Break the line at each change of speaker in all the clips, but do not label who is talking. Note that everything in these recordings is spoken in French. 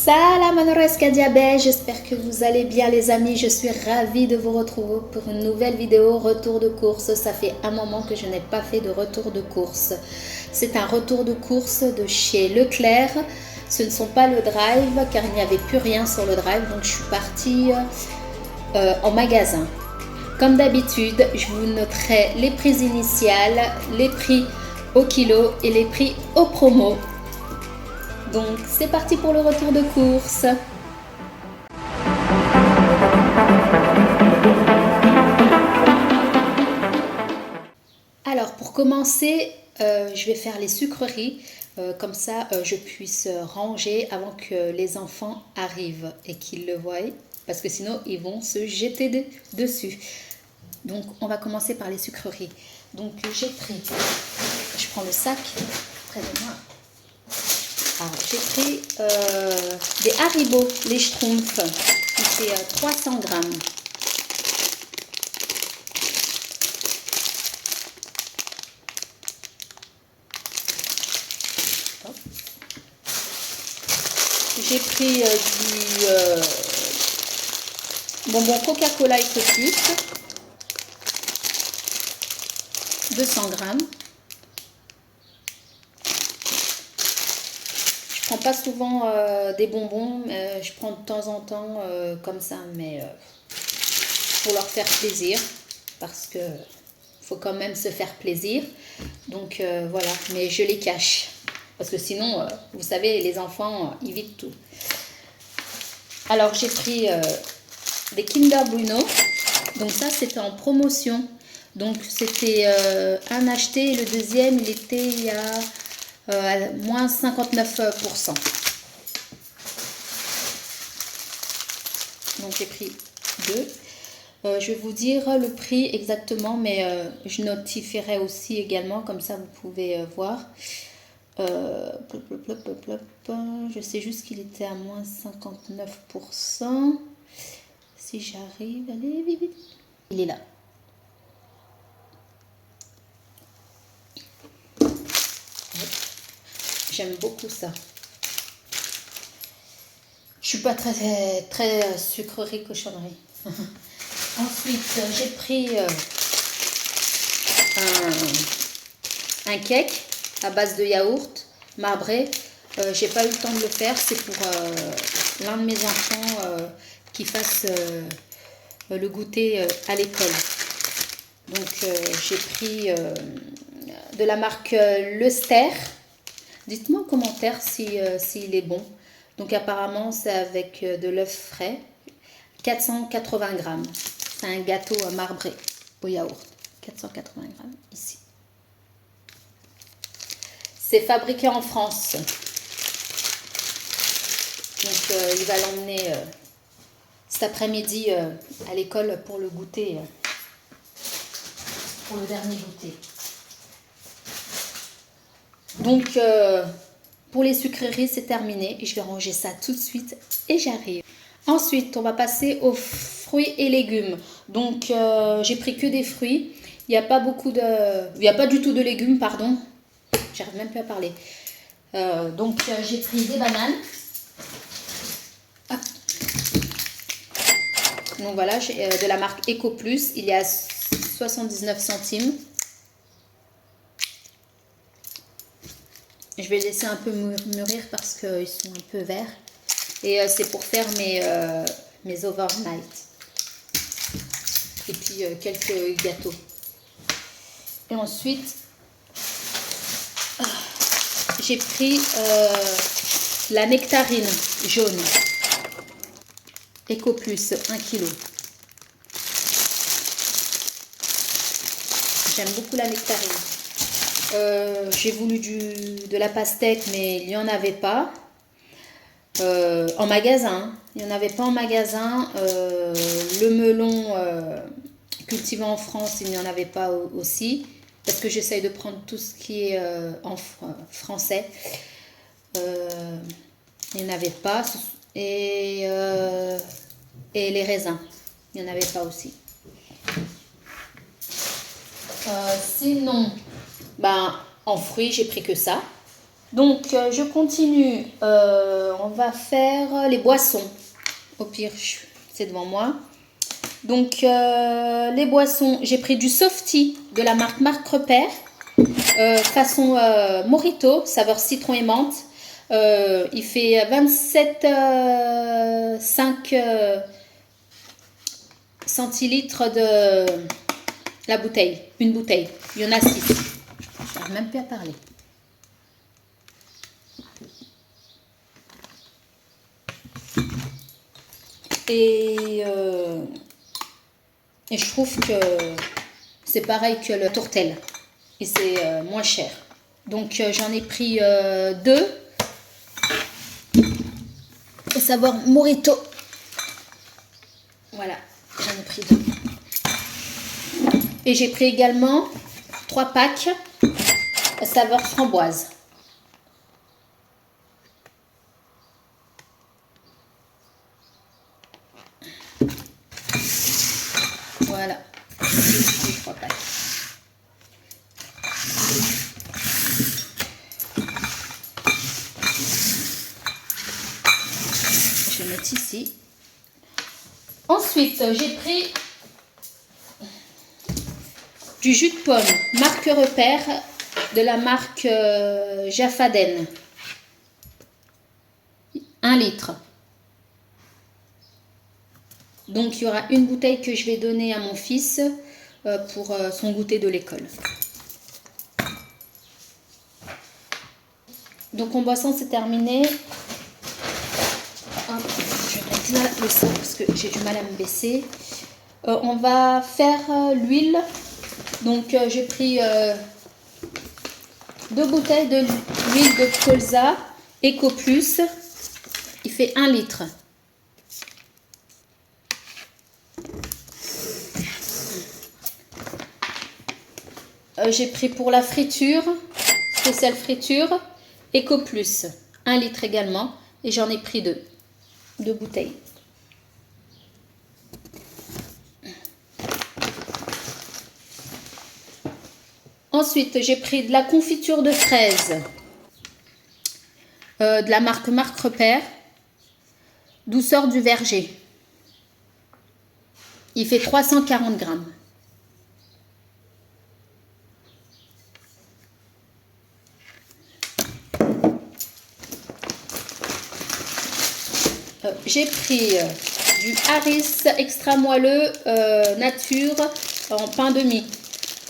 Salam Anoreska Diabet, j'espère que vous allez bien les amis, je suis ravie de vous retrouver pour une nouvelle vidéo retour de course. Ça fait un moment que je n'ai pas fait de retour de course. C'est un retour de course de chez Leclerc. Ce ne sont pas le drive car il n'y avait plus rien sur le drive, donc je suis partie en magasin. Comme d'habitude, je vous noterai les prix initiales, les prix au kilo et les prix au promo. Donc c'est parti pour le retour de course. Alors pour commencer, je vais faire les sucreries. Comme ça je puisse ranger avant que les enfants arrivent et qu'ils le voient. Parce que sinon ils vont se jeter dessus. Donc on va commencer par les sucreries. Donc j'ai pris, je prends le sac près de moi. J'ai pris des Haribo, les Schtroumpfs, qui fait 300 grammes. J'ai pris du bonbon Coca-Cola Eco Plus, 200 grammes. Je prends pas souvent des bonbons, je prends de temps en temps comme ça, mais pour leur faire plaisir, parce que faut quand même se faire plaisir. Donc voilà, mais je les cache, parce que sinon, vous savez, les enfants, ils vident tout. Alors j'ai pris des Kinder Bueno, donc ça c'était en promotion. Donc c'était un acheté et le deuxième il était à moins 59%. Donc j'ai pris deux. Je vais vous dire le prix exactement, mais je notifierai aussi également, comme ça vous pouvez voir. Je sais juste qu'il était à moins 59%. Si j'arrive, allez, vite, vite. Il est là. J'aime beaucoup ça. Je suis pas très sucrerie cochonnerie. Ensuite, j'ai pris un cake à base de yaourt marbré. J'ai pas eu le temps de le faire. C'est pour l'un de mes enfants qui fasse le goûter à l'école. Donc j'ai pris de la marque Lester. Dites-moi en commentaire s'il est bon. Donc apparemment c'est avec de l'œuf frais. 480 grammes. C'est un gâteau marbré au yaourt. 480 grammes ici. C'est fabriqué en France. Donc il va l'emmener cet après-midi à l'école pour le goûter. Pour le dernier goûter. Donc, pour les sucreries, c'est terminé. Et je vais ranger ça tout de suite et j'arrive. Ensuite, on va passer aux fruits et légumes. Donc, j'ai pris que des fruits. Il n'y a pas du tout de légumes, pardon. J'arrive même plus à parler. Donc, j'ai pris des bananes. Hop. Donc, voilà, j'ai de la marque Eco Plus. Il y a 79 centimes. Je vais laisser un peu mûrir parce qu'ils sont un peu verts. Et c'est pour faire mes overnight. Et puis quelques gâteaux. Et ensuite, j'ai pris la nectarine jaune. Eco Plus, 1 kg. J'aime beaucoup la nectarine. J'ai voulu de la pastèque, mais il n'y en avait pas en magasin. Il n'y en avait pas en magasin. Le melon cultivé en France, il n'y en avait pas aussi. Parce que j'essaye de prendre tout ce qui est en français. Il n'y en avait pas. Et les raisins, il n'y en avait pas aussi. Sinon... en fruits, j'ai pris que ça. Donc, je continue. On va faire les boissons. Au pire, c'est devant moi. Donc, les boissons, j'ai pris du Softy de la marque Repère. Façon Mojito, saveur citron et menthe. Il fait 27,5 centilitres de la bouteille. Une bouteille. Il y en a 6. Je n'arrive même plus à parler. Et je trouve que c'est pareil que le tourtel. Et c'est moins cher. Donc j'en ai pris 2. Au savoir Mojito. Voilà, j'en ai pris 2. Et j'ai pris également 3 packs saveur framboise. Voilà, 3 packs. Je vais mettre ici. Ensuite, j'ai pris du jus de pomme, marque Repère, de la marque Jaffaden. 1 litre. Donc, il y aura une bouteille que je vais donner à mon fils pour son goûter de l'école. Donc, en boisson, c'est terminé. Hop, je vais mettre là le sang parce que j'ai du mal à me baisser. On va faire l'huile. Donc, j'ai pris 2 bouteilles de l'huile de colza Eco Plus. Il fait 1 litre. J'ai pris pour la friture, spéciale friture, Eco Plus. 1 litre également. Et j'en ai pris 2 bouteilles. Ensuite, j'ai pris de la confiture de fraises de la marque Repère, douceur du verger. Il fait 340 grammes. J'ai pris du Harris extra moelleux nature en pain de mie.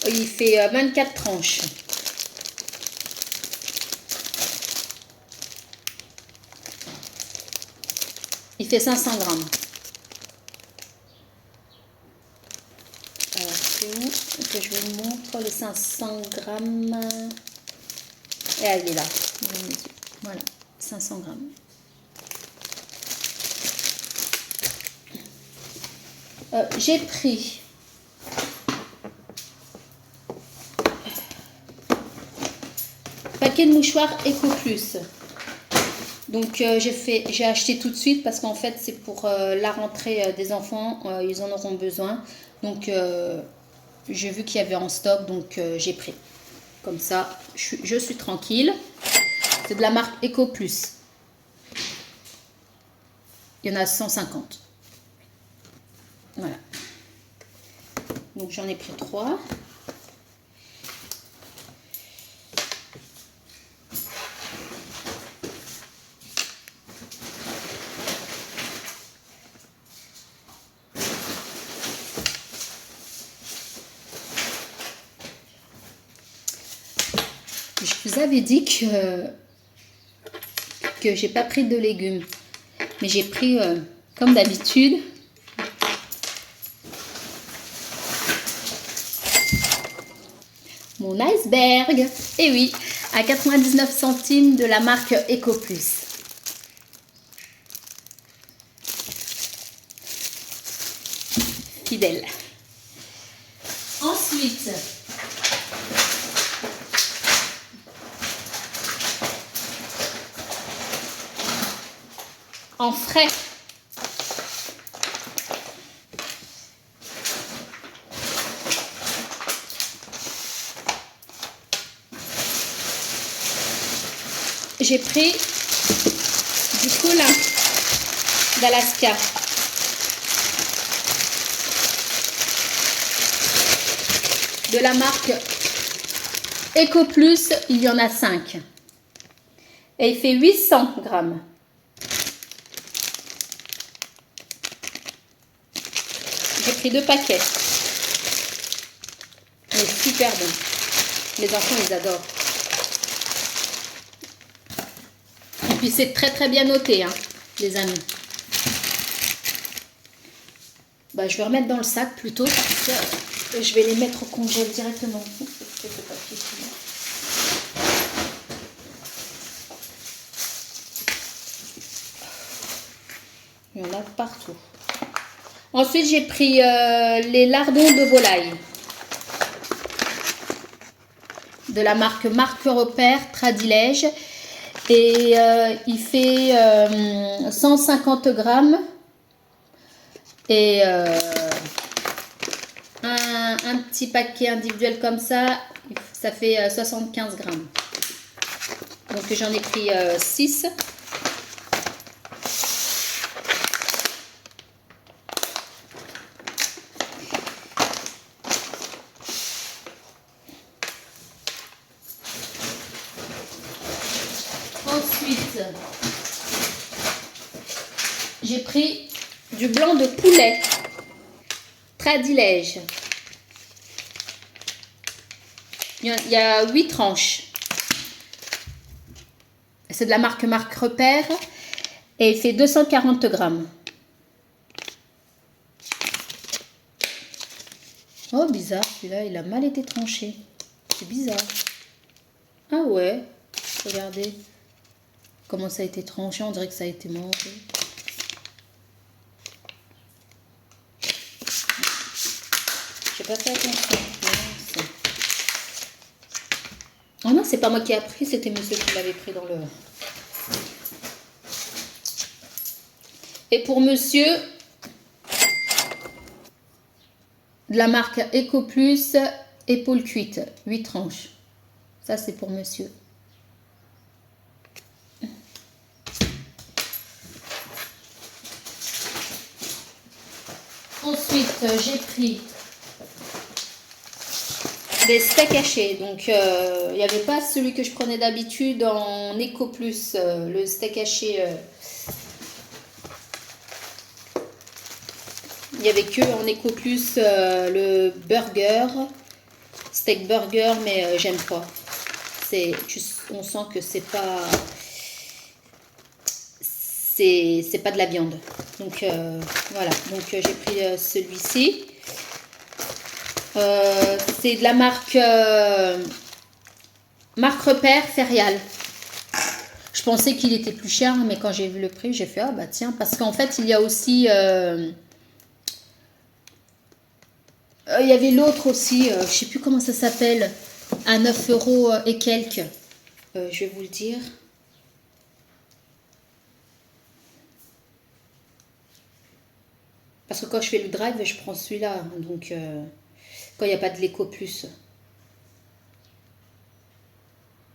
Il fait 24 tranches. Il fait 500 grammes. Alors, c'est où que je vous montre les 500 grammes? Et elle est là. Voilà, 500 grammes. J'ai pris paquet de mouchoirs Eco Plus. Donc j'ai acheté tout de suite parce qu'en fait c'est pour la rentrée des enfants, ils en auront besoin. Donc j'ai vu qu'il y avait en stock, donc j'ai pris. Comme ça, je suis tranquille. C'est de la marque Eco Plus. Il y en a 150. Voilà. Donc j'en ai pris 3. Je vous avais dit que j'ai pas pris de légumes, mais j'ai pris comme d'habitude mon iceberg. Et oui, à 99 centimes de la marque Eco Plus. Fidèle. Ensuite, en frais, j'ai pris du colin d'Alaska. De la marque Eco Plus, il y en a 5. Et il fait 800 grammes. J'ai pris 2 paquets. Il est super bon. Les enfants, ils adorent. Et puis, c'est très, très bien noté, hein, les amis. Bah, je vais remettre dans le sac plutôt parce que je vais les mettre au congèle directement. Il y en a partout. Ensuite, j'ai pris les lardons de volaille. De la marque Repère Tradilège. Et il fait 150 grammes. Et un petit paquet individuel comme ça, ça fait 75 grammes. Donc j'en ai pris 6. Ensuite, j'ai pris du blanc de poulet Tradilège. Il y a 8 tranches. C'est de la marque Repère et il fait 240 grammes. Oh, bizarre, celui-là, il a mal été tranché. C'est bizarre. Ah ouais, regardez comment ça a été tranché, on dirait que ça a été mangé. J'ai pas fait attention. Oh non, c'est pas moi qui ai pris, c'était monsieur qui l'avait pris dans le... Et pour monsieur, de la marque Eco Plus, épaule cuite, 8 tranches. Ça, c'est pour monsieur. Ensuite, j'ai pris des steaks hachés. Donc, il n'y avait pas celui que je prenais d'habitude en Eco Plus, le steak haché. Il n'y avait que en Eco Plus le burger, steak burger, mais j'aime pas. On sent que c'est pas de la viande. Donc voilà, donc j'ai pris celui-ci. C'est de la marque Repère Ferial. Je pensais qu'il était plus cher, mais quand j'ai vu le prix, j'ai fait ah bah tiens, parce qu'en fait il y a aussi il y avait l'autre aussi, je sais plus comment ça s'appelle, à 9 € et quelques. Je vais vous le dire. Parce que quand je fais le drive, je prends celui-là. Donc, quand il n'y a pas de l'Eco Plus.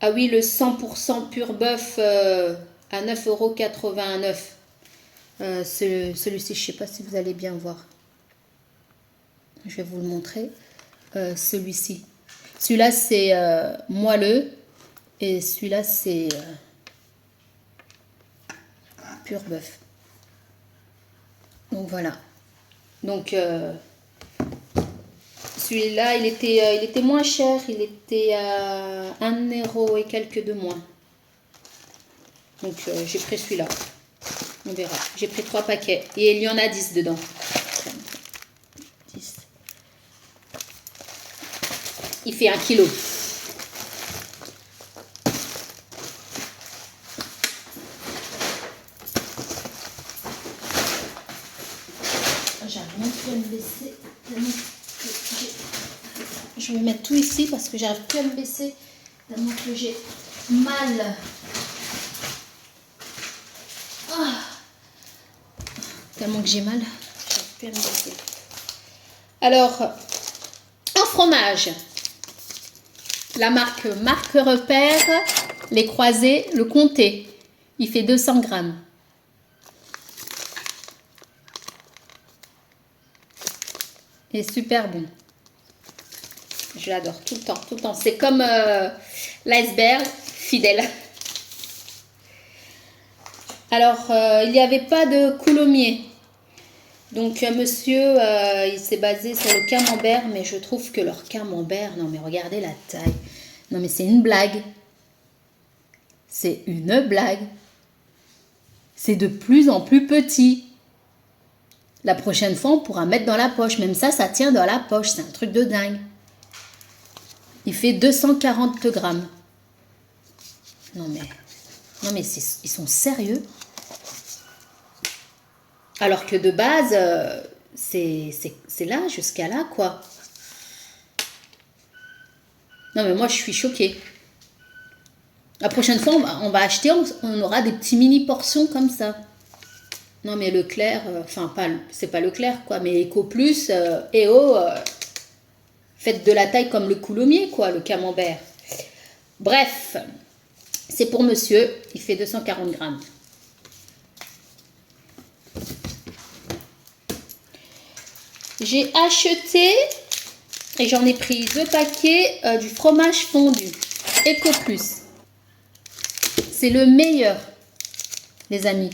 Ah oui, le 100% pur bœuf à 9,89 €. Celui-ci, je ne sais pas si vous allez bien voir. Je vais vous le montrer. Celui-ci. Celui-là, c'est moelleux. Et celui-là, c'est pur bœuf. Donc voilà. Donc celui-là, il était moins cher. Il était à 1 € et quelques de moins. Donc j'ai pris celui-là. On verra. J'ai pris 3 paquets. Et il y en a 10 dedans. 10. Il fait 1 kg. J'arrive même plus à me baisser. Je vais mettre tout ici parce que j'arrive plus à me baisser tellement que j'ai mal. Ah. Tellement que j'ai mal, j'arrive plus à me baisser. Alors, en fromage, la marque Repère, les croisés, le comté. Il fait 200 grammes. Il est super bon. Je l'adore tout le temps, tout le temps. C'est comme l'iceberg fidèle. Alors, il n'y avait pas de coulommiers. Donc, monsieur, il s'est basé sur le camembert, mais je trouve que leur camembert, non mais regardez la taille. Non mais c'est une blague. C'est une blague. C'est de plus en plus petit. La prochaine fois, on pourra mettre dans la poche. Même ça, ça tient dans la poche. C'est un truc de dingue. Il fait 240 grammes. Non mais ils sont sérieux. Alors que de base, c'est là, jusqu'à là, quoi. Non mais moi, je suis choquée. La prochaine fois, on va acheter, on aura des petits mini portions comme ça. Non mais Leclerc, enfin c'est pas Leclerc quoi, mais Eco Plus, faites de la taille comme le coulommier quoi, le camembert. Bref, c'est pour monsieur, il fait 240 grammes. J'ai acheté, et j'en ai pris 2 paquets, du fromage fondu, Eco Plus. C'est le meilleur, les amis.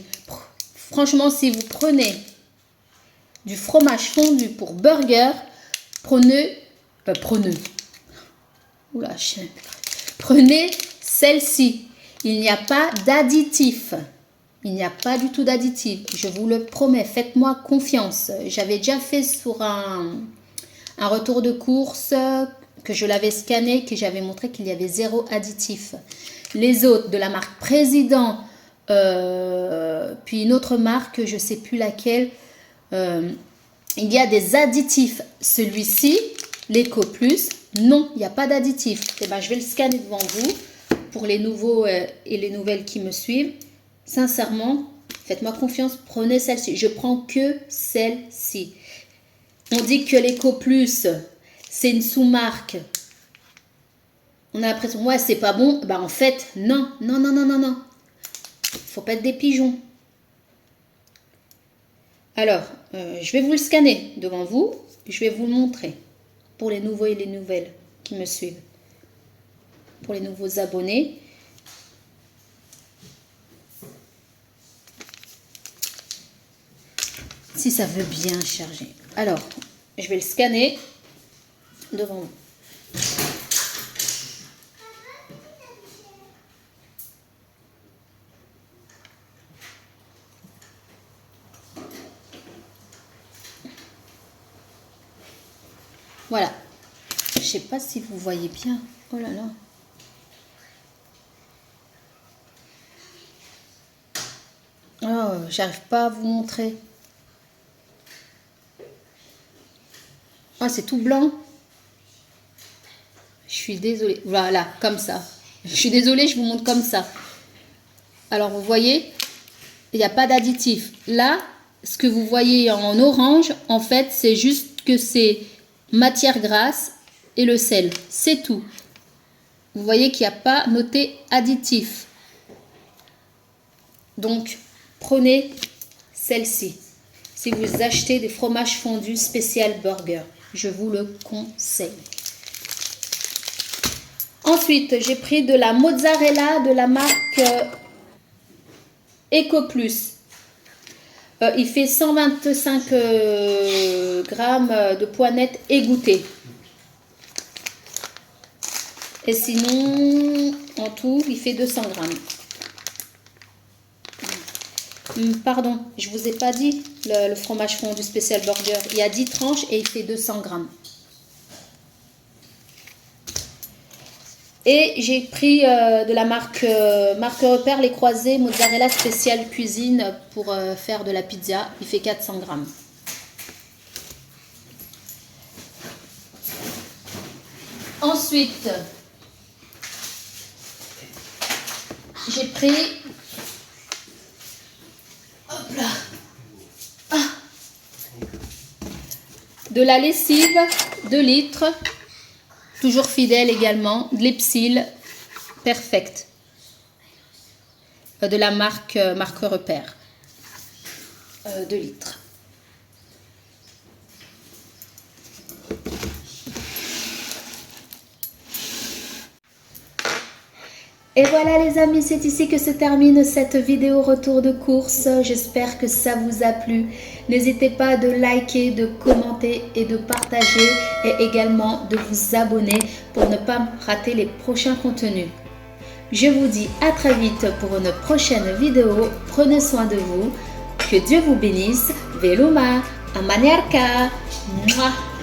Franchement, si vous prenez du fromage fondu pour burger, prenez celle-ci. Il n'y a pas d'additif. Il n'y a pas du tout d'additif. Je vous le promets, faites-moi confiance. J'avais déjà fait sur un retour de course que je l'avais scanné, que j'avais montré qu'il y avait 0 additif. Les autres de la marque Président, puis une autre marque, je ne sais plus laquelle, il y a des additifs. Celui-ci, l'Eco Plus, non, il n'y a pas d'additif. Et ben, je vais le scanner devant vous pour les nouveaux et les nouvelles qui me suivent. Sincèrement, faites-moi confiance, prenez celle-ci. Je prends que celle-ci. On dit que l'Eco Plus, c'est une sous-marque. On a l'impression, ouais, c'est pas bon. Bah, en fait, non. Faut pas être des pigeons. Alors, je vais vous le scanner devant vous. Je vais vous le montrer pour les nouveaux et les nouvelles qui me suivent. Pour les nouveaux abonnés. Si ça veut bien charger. Alors, je vais le scanner devant vous. Voilà. Je sais pas si vous voyez bien. Oh là là. Oh, j'arrive pas à vous montrer. Ah, c'est tout blanc. Je suis désolée. Voilà, comme ça. Je suis désolée, je vous montre comme ça. Alors, vous voyez, il n'y a pas d'additif. Là, ce que vous voyez en orange, en fait, c'est juste que c'est matière grasse et le sel. C'est tout. Vous voyez qu'il n'y a pas noté additif. Donc, prenez celle-ci. Si vous achetez des fromages fondus spécial burger, je vous le conseille. Ensuite, j'ai pris de la mozzarella de la marque Eco Plus. Il fait 125 grammes de poinettes égouttées. Et sinon, en tout, il fait 200 grammes. Pardon, je vous ai pas dit le fromage fondu spécial burger. Il y a 10 tranches et il fait 200 grammes. Et j'ai pris de la marque Repère les croisés mozzarella spécial cuisine pour faire de la pizza. Il fait 400 grammes. Ensuite, j'ai pris de la lessive 2 litres. Toujours fidèle également, de l'Epsil Perfect. de la marque Repère, 2 litres. Et voilà les amis, c'est ici que se termine cette vidéo retour de course. J'espère que ça vous a plu. N'hésitez pas de liker, de commenter et de partager et également de vous abonner pour ne pas rater les prochains contenus. Je vous dis à très vite pour une prochaine vidéo. Prenez soin de vous. Que Dieu vous bénisse. Veluma, Amaniarka. Mouah.